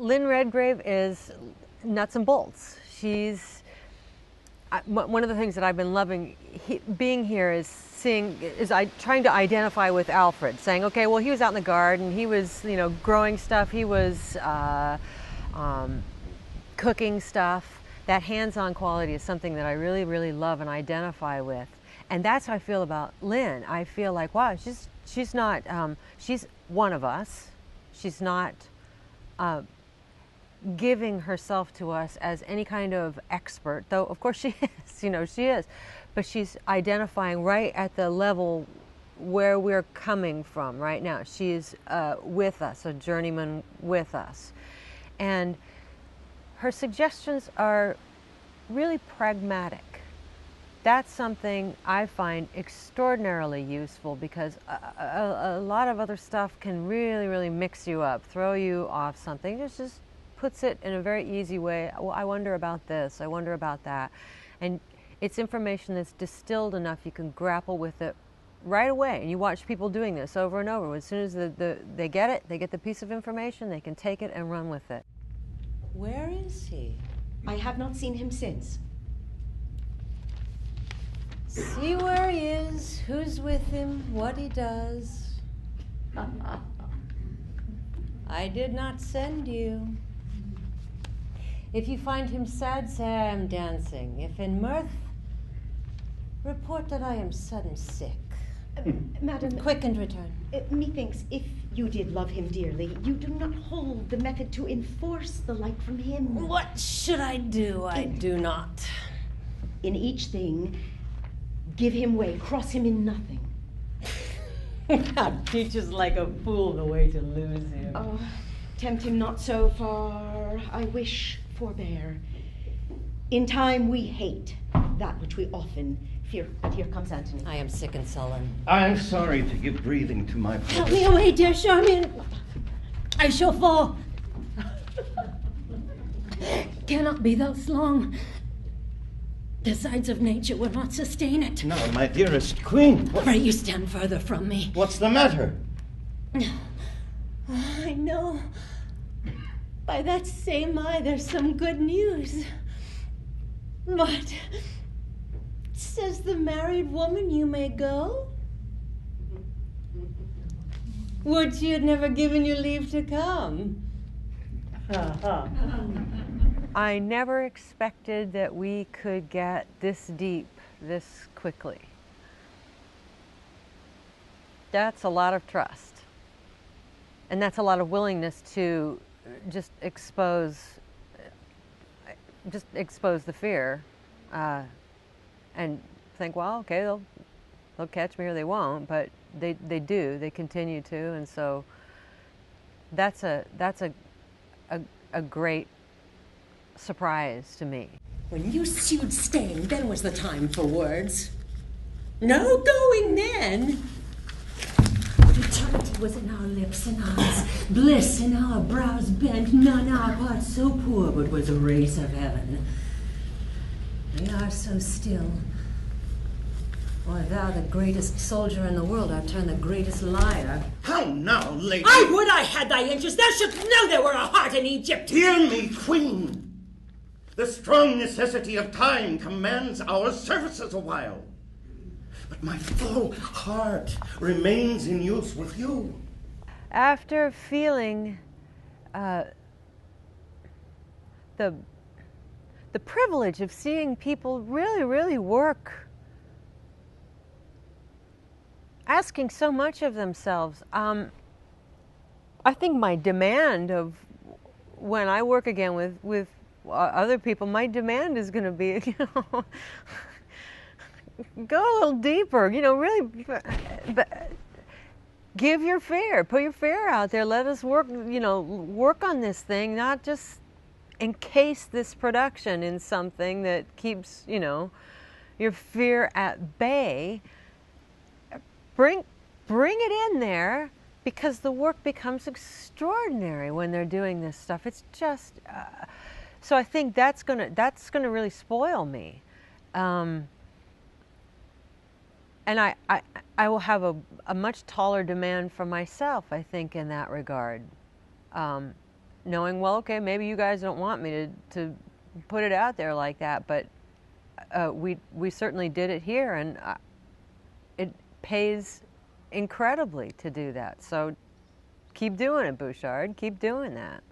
Lynn Redgrave is nuts and bolts. She's one of the things that I've been loving being here is trying to identify with Alfred, saying, okay, well, he was out in the garden, he was, you know, growing stuff, he was cooking stuff. That hands-on quality is something that I really, really love and identify with. And that's how I feel about Lynn. I feel like, wow, she's not, she's one of us. She's not giving herself to us as any kind of expert, though of course she is, you know, she is. But she's identifying right at the level where we're coming from right now. She's with us, a journeyman with us. And her suggestions are really pragmatic. That's something I find extraordinarily useful, because a lot of other stuff can really, really mix you up, throw you off something. It just puts it in a very easy way. Well, I wonder about this, I wonder about that. And it's information that's distilled enough you can grapple with it right away. And you watch people doing this over and over. As soon as they get it, they get the piece of information, they can take it and run with it. Where is he? I have not seen him since. See where he is, who's with him, what he does. I did not send you. If you find him sad, say I am dancing. If in mirth, report that I am sudden sick. Madam... Quick and return. Methinks, if you did love him dearly, you do not hold the method to enforce the like from him. What should I do? I do not. In each thing, give him way, cross him in nothing. God teaches like a fool the way to lose him. Oh, tempt him not so far, I wish forbear. In time we hate that which we often fear. But here comes Antony. I am sick and sullen. I am sorry to give breathing to my brother. Help me away, dear Charmian. I shall fall. Cannot be thus long. The sides of nature will not sustain it. No, my dearest queen. Pray you stand further from me. What's the matter? I know. By that same eye, there's some good news. But says the married woman you may go? Would she had never given you leave to come? I never expected that we could get this deep this quickly. That's a lot of trust. And that's a lot of willingness to just expose the fear and think, well, okay, they'll catch me or they won't, but they do, they continue to, and so that's a great surprise to me. When you sued staying, then was the time for words. No going then. Eternity was in our lips and eyes, bliss in our brows bent, none our parts so poor but was a race of heaven. We are so still. Or thou the greatest soldier in the world, I'd turn the greatest liar. How now, lady? I would I had thy inches, thou shouldst know there were a heart in Egypt. Hear me, queen. The strong necessity of time commands our services a while. But my full heart remains in use with you. After feeling the privilege of seeing people really, really work, asking so much of themselves, I think my demand of when I work again with other people, my demand is going to be, you know, go a little deeper, you know, really, but give your fare, put your fare out there, let us work, you know, work on this thing, not just encase this production in something that keeps, you know, your fear at bay. Bring it in there, because the work becomes extraordinary when they're doing this stuff. It's just, so I think that's gonna really spoil me. And I will have a much taller demand for myself, I think, in that regard. knowing, well, okay, maybe you guys don't want me to put it out there like that, but we certainly did it here, and it pays incredibly to do that. So keep doing it, Bouchard. Keep doing that.